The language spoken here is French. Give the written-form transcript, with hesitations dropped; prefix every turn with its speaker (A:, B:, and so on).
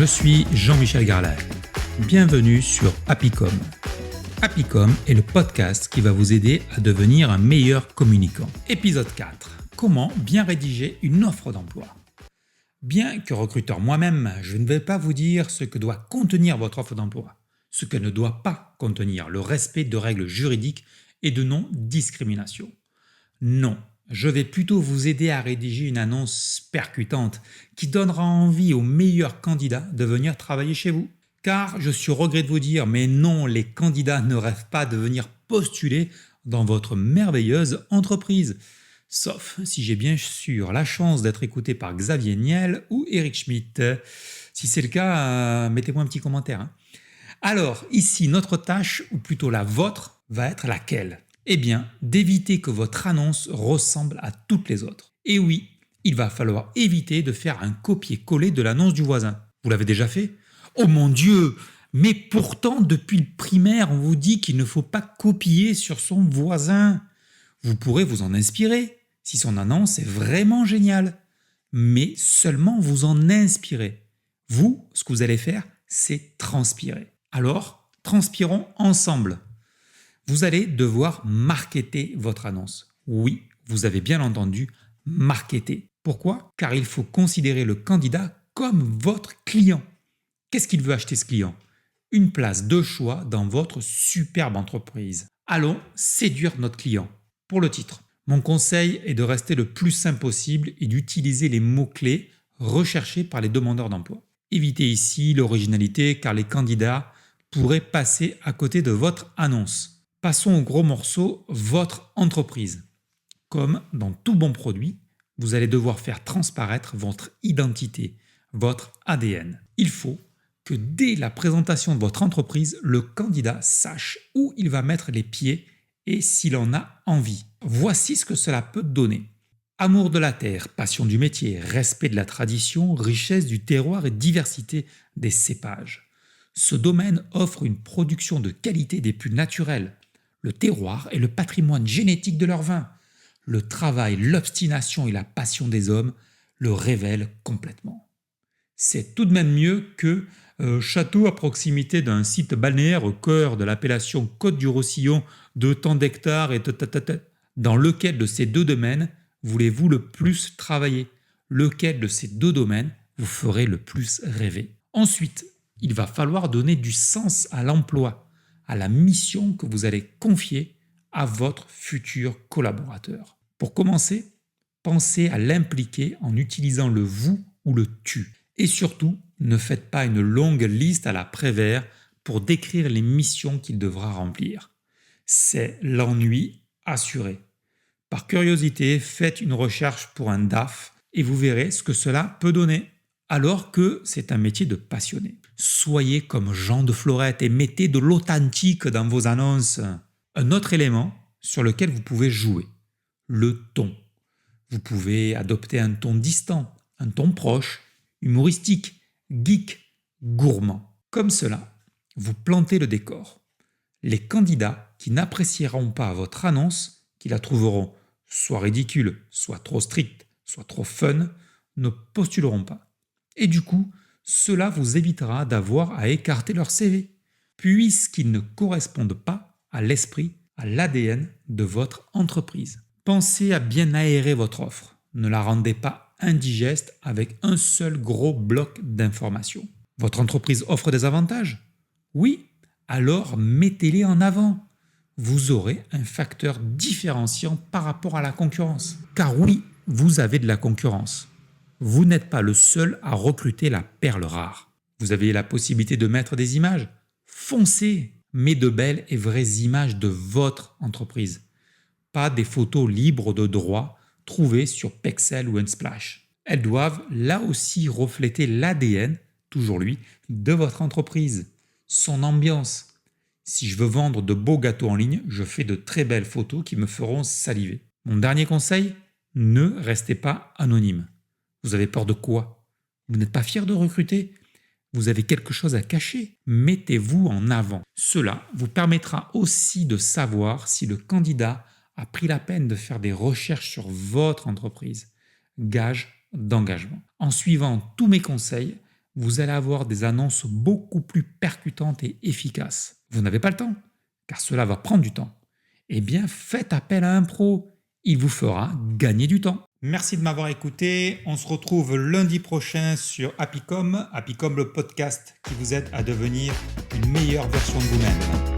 A: Je suis Jean-Michel Garlin. Bienvenue sur Happycom. Happycom est le podcast qui va vous aider à devenir un meilleur communicant. Épisode 4. Comment bien rédiger une offre d'emploi? Bien que recruteur moi-même, je ne vais pas vous dire ce que doit contenir votre offre d'emploi, ce qu'elle ne doit pas contenir, le respect de règles juridiques et de non-discrimination. Non, je vais plutôt vous aider à rédiger une annonce percutante qui donnera envie aux meilleurs candidats de venir travailler chez vous. Car je suis au regret de vous dire, mais non, les candidats ne rêvent pas de venir postuler dans votre merveilleuse entreprise. Sauf si j'ai bien sûr la chance d'être écouté par Xavier Niel ou Eric Schmidt. Si c'est le cas, mettez-moi un petit commentaire. Alors, ici, notre tâche, ou plutôt la vôtre, va être laquelle? Eh bien, d'éviter que votre annonce ressemble à toutes les autres. Et oui, il va falloir éviter de faire un copier-coller de l'annonce du voisin. Vous l'avez déjà fait? Oh mon Dieu! Mais pourtant, depuis le primaire, on vous dit qu'il ne faut pas copier sur son voisin. Vous pourrez vous en inspirer si son annonce est vraiment géniale. Mais seulement vous en inspirer. Vous, ce que vous allez faire, c'est transpirer. Alors, transpirons ensemble. Vous allez devoir marketer votre annonce. Oui, vous avez bien entendu, marketer. Pourquoi? Car il faut considérer le candidat comme votre client. Qu'est-ce qu'il veut acheter ce client? Une place de choix dans votre superbe entreprise. Allons séduire notre client. Pour le titre, mon conseil est de rester le plus simple possible et d'utiliser les mots-clés recherchés par les demandeurs d'emploi. Évitez ici l'originalité car les candidats pourraient passer à côté de votre annonce. Passons au gros morceau, votre entreprise. Comme dans tout bon produit, vous allez devoir faire transparaître votre identité, votre ADN. Il faut que dès la présentation de votre entreprise, le candidat sache où il va mettre les pieds et s'il en a envie. Voici ce que cela peut donner. Amour de la terre, passion du métier, respect de la tradition, richesse du terroir et diversité des cépages. Ce domaine offre une production de qualité des plus naturelles. Le terroir et le patrimoine génétique de leur vin. Le travail, l'obstination et la passion des hommes le révèlent complètement. C'est tout de même mieux que château à proximité d'un site balnéaire au cœur de l'appellation Côte du Roussillon de tant d'hectares et dans lequel de ces deux domaines voulez-vous le plus travailler? Lequel de ces deux domaines vous ferait le plus rêver? Ensuite, il va falloir donner du sens à l'emploi, à la mission que vous allez confier à votre futur collaborateur. Pour commencer, pensez à l'impliquer en utilisant le vous ou le tu. Et surtout, ne faites pas une longue liste à la Prévert pour décrire les missions qu'il devra remplir. C'est l'ennui assuré. Par curiosité, faites une recherche pour un DAF et vous verrez ce que cela peut donner. Alors que c'est un métier de passionné. Soyez comme Jean de Florette et mettez de l'authentique dans vos annonces. Un autre élément sur lequel vous pouvez jouer, le ton. Vous pouvez adopter un ton distant, un ton proche, humoristique, geek, gourmand. Comme cela, vous plantez le décor. Les candidats qui n'apprécieront pas votre annonce, qui la trouveront soit ridicule, soit trop stricte, soit trop fun, ne postuleront pas. Et du coup, cela vous évitera d'avoir à écarter leur CV, puisqu'ils ne correspondent pas à l'esprit, à l'ADN de votre entreprise. Pensez à bien aérer votre offre. Ne la rendez pas indigeste avec un seul gros bloc d'informations. Votre entreprise offre des avantages? Oui, alors mettez-les en avant. Vous aurez un facteur différenciant par rapport à la concurrence. Car oui, vous avez de la concurrence. Vous n'êtes pas le seul à recruter la perle rare. Vous avez la possibilité de mettre des images. Foncez, mais de belles et vraies images de votre entreprise. Pas des photos libres de droit trouvées sur Pexel ou Unsplash. Elles doivent là aussi refléter l'ADN, toujours lui, de votre entreprise, son ambiance. Si je veux vendre de beaux gâteaux en ligne, je fais de très belles photos qui me feront saliver. Mon dernier conseil, ne restez pas anonyme. Vous avez peur de quoi? Vous n'êtes pas fier de recruter? Vous avez quelque chose à cacher? Mettez-vous en avant. Cela vous permettra aussi de savoir si le candidat a pris la peine de faire des recherches sur votre entreprise. Gage d'engagement. En suivant tous mes conseils, vous allez avoir des annonces beaucoup plus percutantes et efficaces. Vous n'avez pas le temps, car cela va prendre du temps. Eh bien, faites appel à un pro. Il vous fera gagner du temps. Merci de m'avoir écouté. On se retrouve lundi prochain sur Apicom. Apicom, le podcast qui vous aide à devenir une meilleure version de vous-même.